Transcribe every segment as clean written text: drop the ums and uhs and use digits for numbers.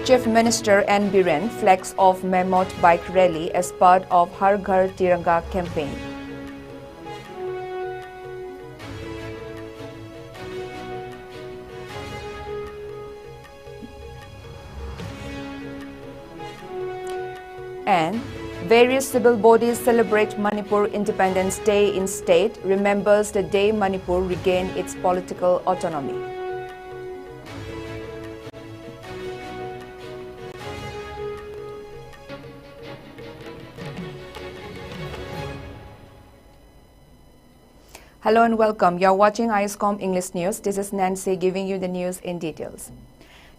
Chief Minister N. Biren flags off Mammoth bike rally as part of Har Ghar Tiranga campaign. And various civil bodies celebrate Manipur Independence Day in state, remembers the day Manipur regained its political autonomy. Hello and welcome. You're watching ISCOM English News. This is Nancy giving you the news in details.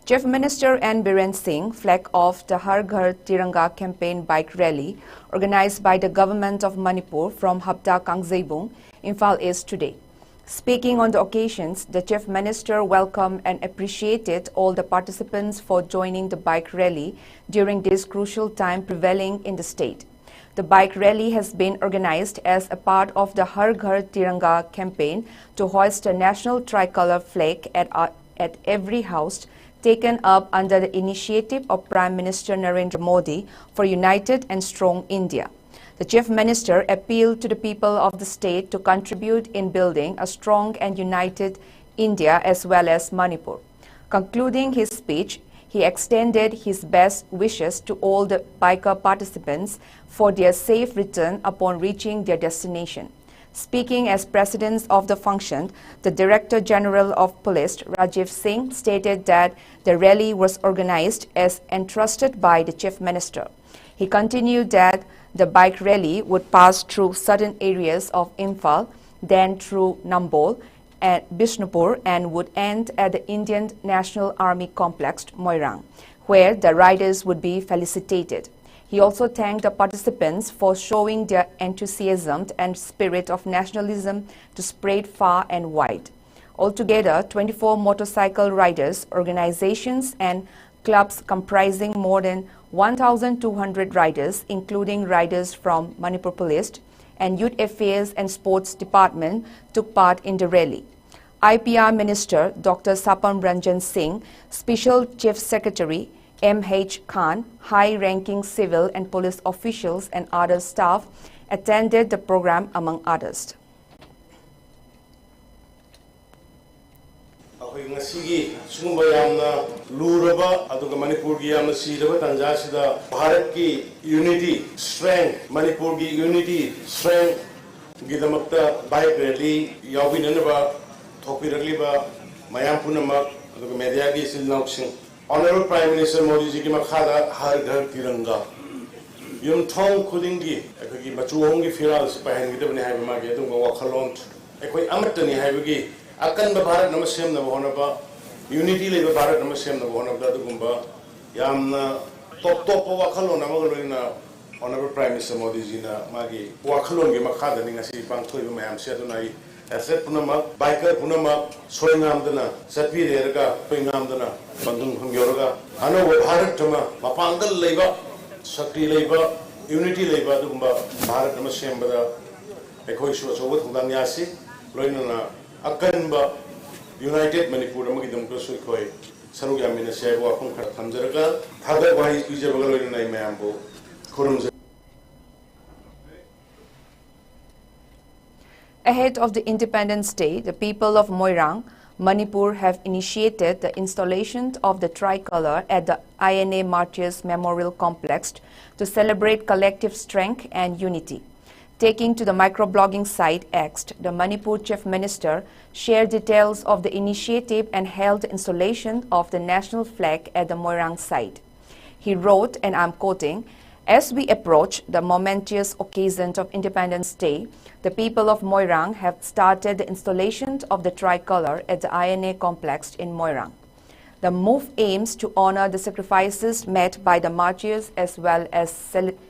Chief Minister N. Biren Singh flagged off the Har Ghar Tiranga campaign bike rally organized by the government of Manipur from Hapta Kangzeibung, Imphal East today. Speaking on the occasions, the Chief Minister welcomed and appreciated all the participants for joining the bike rally during this crucial time prevailing in the state. The bike rally has been organized as a part of the Har Ghar Tiranga campaign to hoist a national tricolor flag at every house, taken up under the initiative of Prime Minister Narendra Modi for United and Strong India. The Chief Minister appealed to the people of the state to contribute in building a strong and united India as well as Manipur. Concluding his speech, he extended his best wishes to all the biker participants for their safe return upon reaching their destination. Speaking as president of the function, the Director General of Police, Rajiv Singh, stated that the rally was organized as entrusted by the Chief Minister. He continued that the bike rally would pass through certain areas of Imphal, then through Nambol and Bishnupur, and would end at the Indian National Army complex, Moirang, where the riders would be felicitated. He also thanked the participants for showing their enthusiasm and spirit of nationalism to spread far and wide. Altogether, 24 motorcycle riders, organizations and clubs comprising more than 1,200 riders, including riders from Manipur Police and Youth Affairs and Sports Department, took part in the rally. IPR Minister Dr. Sapam Ranjan Singh, Special Chief Secretary M.H. Khan, high-ranking civil and police officials and other staff attended the program among others. Unity, strength, Manipur unity, strength, Gidamakta, bike rally, Yawinanaba, Topiraliba, Mayampunamak, Mediagi Silnoxing. Honorable Prime Minister Modi ji ki makhada Har Ghar Tiranga yum thong khudingi ekoi machuong gi firal pahen gi debne hai ma ge dum wakhalon ekoi amatani hai gi akan ba bharat namasem na bona ba unity le ba bharat namasem na bona ba dugumba yamna top wakhalon na magaloina Honorable Prime Minister Modi ji na magi wakhalon gi makhada ni ngasi pang thoi ba mayam se dunai asset punama biker punama soingam dana satpi rega poingam dana bandung hangyoraga ano bharat tama mapangal leiba sakti leiba unity leiba dugumba bharat nama sembada ekoi so so thungdang yasi loinana akanba united manipur amagi damko so ekoi saru yamina sebo apung khat thamjaraga thaga wai ijabaga loinana mayambo khurumja. Ahead of the Independence Day, the people of Moirang, Manipur have initiated the installation of the tricolor at the INA Martyrs Memorial Complex to celebrate collective strength and unity. Taking to the microblogging site X, the Manipur Chief Minister shared details of the initiative and held the installation of the national flag at the Moirang site. He wrote, and I'm quoting, "As we approach the momentous occasion of Independence Day, the people of Moirang have started the installation of the tricolor at the INA complex in Moirang. The move aims to honor the sacrifices made by the martyrs as well as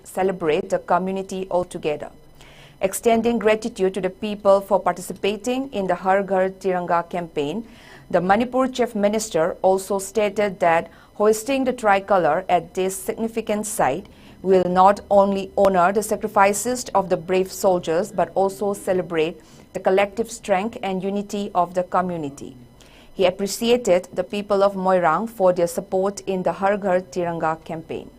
celebrate the community altogether. Extending gratitude to the people for participating in the Har Ghar Tiranga campaign, the Manipur Chief Minister also stated that hoisting the tricolor at this significant site will not only honor the sacrifices of the brave soldiers but also celebrate the collective strength and unity of the community. He appreciated the people of Moirang for their support in the Har Ghar Tiranga campaign.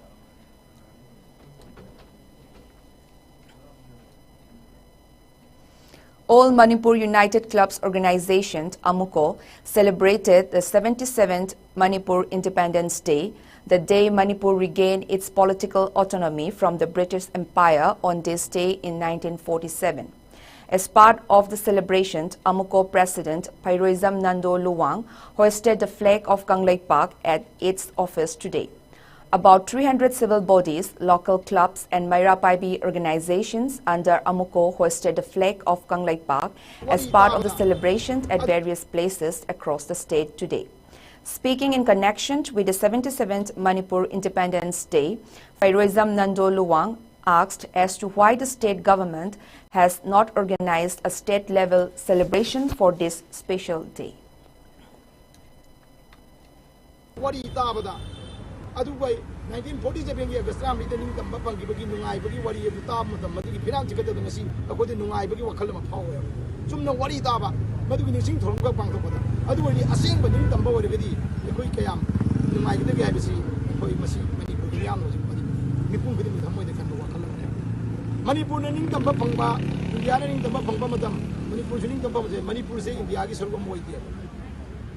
All Manipur United Clubs Organization, AMUCO, celebrated the 77th Manipur Independence Day, the day Manipur regained its political autonomy from the British Empire on this day in 1947. As part of the celebration, AMUCO President Phairoizam Nando Luwang hoisted the flag of Kangleipak at its office today. About 300 civil bodies, local clubs and Maira Paibi organizations under AMUCO hoisted the flag of Kangleipak as part of the celebration at various places across the state today. Speaking in connection with the 77th Manipur Independence Day, Phairoizam Nando Luwang asked as to why the state government has not organized a state-level celebration for this special day. Adubai 1947 year Gasram returning the Mapang Bagi Nungai Bagi Wadi Tam the Madi Piran together the machine according to Nungai Bagi Wakalama power. Some no Wadi Daba, but we sing to Ronga Pangapota. Adubai a sing but in Tambo the Vedi, the Kuikayam, Nungai the Gabisi, Koi Masi, Mani Puriano, Nipun with the Moy the Kandu Wakalama. Manipur and Inka Mapanga, Indiana in the Mapanga Madam, Manipur in the Pamade, Manipur say in the Agis or Moy.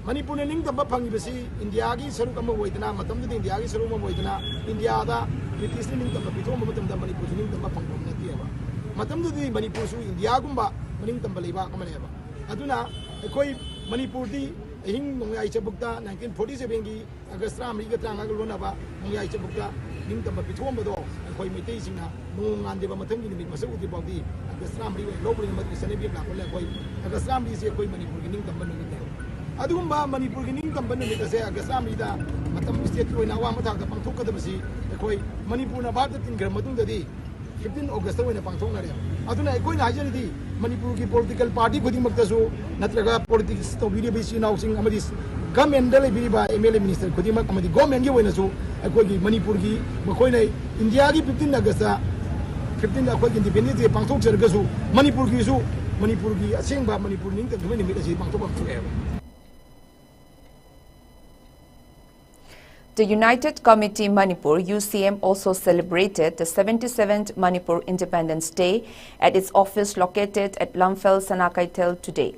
Manipur ning tamba phangi basi India gi saru kama woidana matam de India gi saru ma woidana India da British ning tamba pithom matam da Manipur ning tamba phangom na tiaba matam de Manipur su India gumba ning tamba leiba kama leba aduna ekoi Manipur di hing nongai chabukta 1947 gi August ram ri ga tanga ga lona ba nongai chabukta ning tamba pithom ba do ekoi mitei singna nongan de ba matam gi nimit masu di bawdi August ram ri lo bri ma sane bi la ko le ekoi August ram ri se ekoi Manipur gi ning tamba ning Adumba Manipur ning company because Agasami Matam State in Awamata, the Pantoka the Basi, the Koi, Manipur about it in Gramadun the day, 15 August in the Pantona. Aduna Koi Hajanity, Manipur political party putting Makazu, Natraga politics to video based in housing Amadis, come and deliver by MLA Minister Kudima Kamadi Gom and Givenasu, a Kogi, Manipurgi, Makoine, Indiagi 15 Augusta, 15 Akwak Independence, Pantok Sergasu, Manipurgi, Manipurgi, a sing by Manipur Ning, the 20 minutes in Pantok forever. The United Committee Manipur UCM also celebrated the 77th Manipur Independence Day at its office located at Lamphel Sanakaitel today.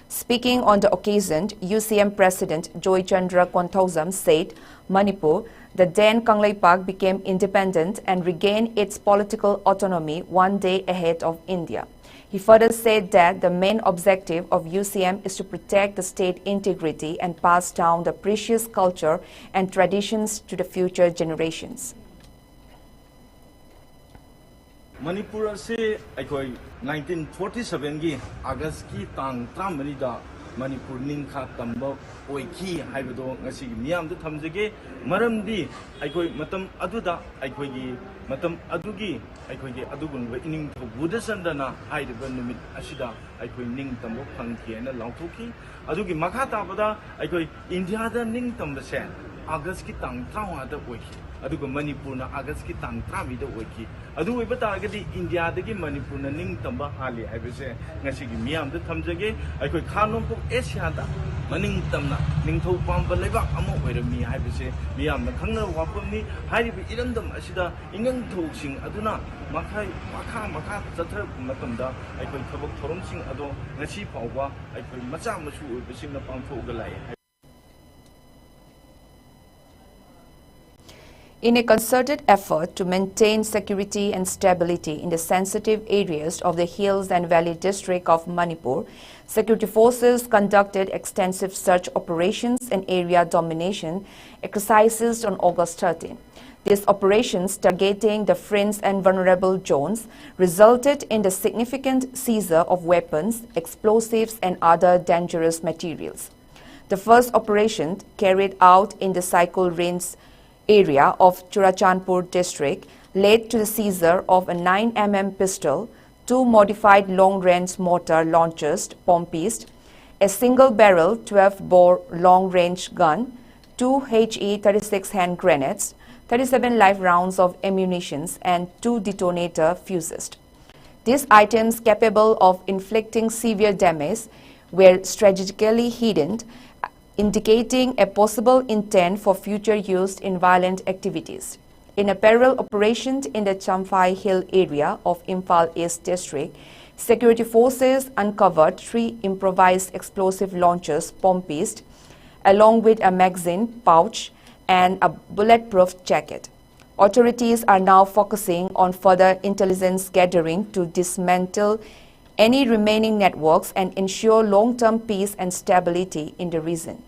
Speaking on the occasion, UCM President Joy Chandra Kwanthausam said Manipur, the then Kangleipak, became independent and regained its political autonomy one day ahead of India. He further said that the main objective of UCM is to protect the state integrity and pass down the precious culture and traditions to the future generations. Manipur se 1947 gi August ki tang tramani da Manipur ning kha tamba oiki haibado ngasi miyam da thamjage maramdi aikoi matam aduda aikoi gi matam adugi aikoi gi adugun ba ining budasandana haiba numit asida aikoi ning tambo phangki na lauthoki adugi makha tabada aikoi India da ning tamba se August ki tang trawa da oiki aduga Manipur na August ki tang trawi da oiki adu oiba targadi India dagi Manipur na ning tamba hali haibase ngasi gi miyam da thamjage aikoi khanom pok Asia da maning tamna ningthau pamba leba amo oirami haibase miyam na khangna wapamni haibi irandam asida ingang thoksing aduna makhai makha chathar matamda aikoi thabak thoromsing ado ngasi pawba aikoi macha machu oibasing na pangthoga lai. In a concerted effort to maintain security and stability in the sensitive areas of the Hills and Valley District of Manipur, security forces conducted extensive search operations and area domination exercises on August 13. These operations targeting the fringe and vulnerable zones resulted in the significant seizure of weapons, explosives and other dangerous materials. The first operation, carried out in the Saikul Range area of Churachandpur district, led to the seizure of a 9mm pistol, 2 modified long-range mortar launchers, Pompist, a single-barrel 12-bore long-range gun, 2 HE-36 hand grenades, 37 live rounds of ammunition and 2 detonator fuses. These items capable of inflicting severe damage were strategically hidden indicating a possible intent for future use in violent activities. In a parallel operation in the Champhai Hill area of Imphal East District, security forces uncovered 3 improvised explosive launchers pompised, along with a magazine pouch and a bulletproof jacket. Authorities are now focusing on further intelligence gathering to dismantle any remaining networks and ensure long-term peace and stability in the region.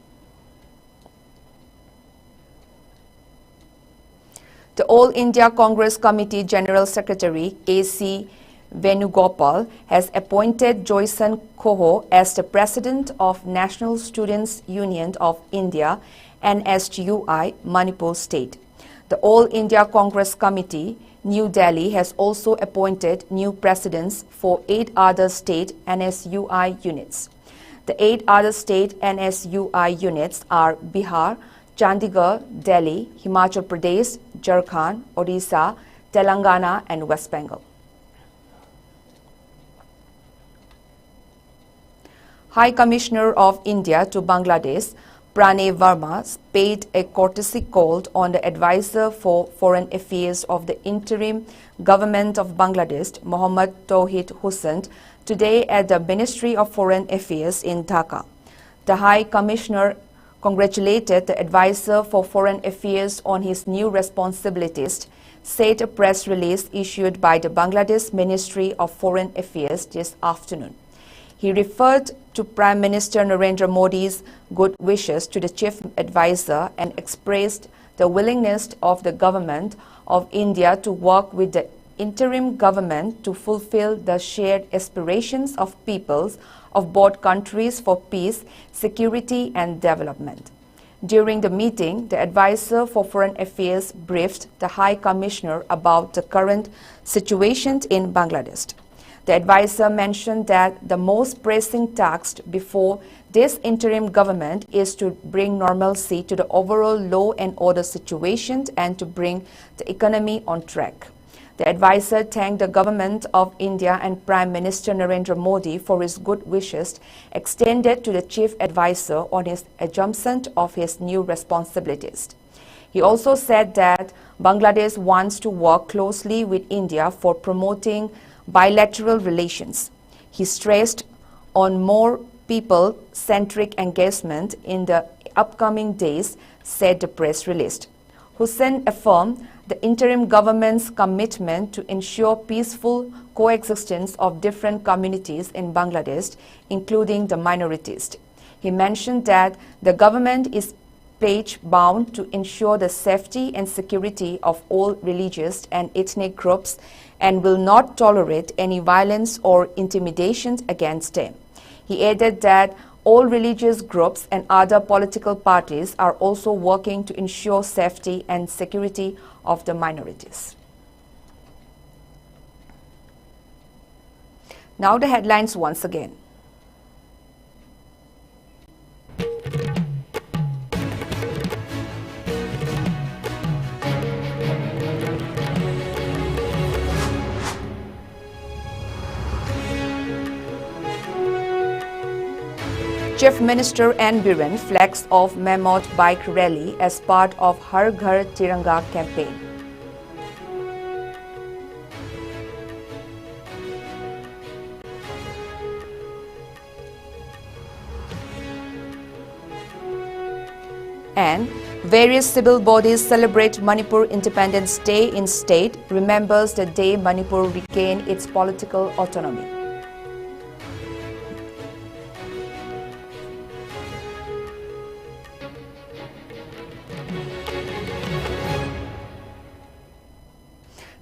The All India Congress Committee General Secretary A.C. Venugopal has appointed Joyson Koho as the President of National Students Union of India NSTUI, Manipur State. The All India Congress Committee, New Delhi, has also appointed new presidents for 8 other state NSUI units. The 8 other state NSUI units are Bihar, Chandigarh, Delhi, Himachal Pradesh, Jharkhand, Odisha, Telangana and West Bengal. High Commissioner of India to Bangladesh, Pranay Verma, paid a courtesy call on the advisor for foreign affairs of the interim government of Bangladesh, Mohammad Tawhid Hussain, today at the Ministry of Foreign Affairs in Dhaka. The High Commissioner congratulated the advisor for foreign affairs on his new responsibilities, said a press release issued by the Bangladesh Ministry of Foreign Affairs this afternoon. He referred to Prime Minister Narendra Modi's good wishes to the chief advisor and expressed the willingness of the government of India to work with the interim government to fulfill the shared aspirations of peoples of both countries for peace, security and development. During the meeting, the advisor for foreign affairs briefed the High Commissioner about the current situation in Bangladesh. The advisor mentioned that the most pressing task before this interim government is to bring normalcy to the overall law and order situation and to bring the economy on track. The advisor thanked the government of India and Prime Minister Narendra Modi for his good wishes extended to the chief advisor on his assumption of his new responsibilities. He also said that Bangladesh wants to work closely with India for promoting bilateral relations. He stressed on more people-centric engagement in the upcoming days, said the press release. Hussain affirmed the interim government's commitment to ensure peaceful coexistence of different communities in Bangladesh, including the minorities. He mentioned that the government is pledge-bound to ensure the safety and security of all religious and ethnic groups and will not tolerate any violence or intimidation against them. He added that all religious groups and other political parties are also working to ensure safety and security of the minorities. Now the headlines once again. Chief Minister N. Biren flags off Mammoth bike rally as part of Har Ghar Tiranga campaign. And various civil bodies celebrate Manipur Independence Day in state, remembers the day Manipur regained its political autonomy.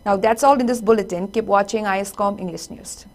Now that's all in this bulletin. Keep watching ISCOM English News.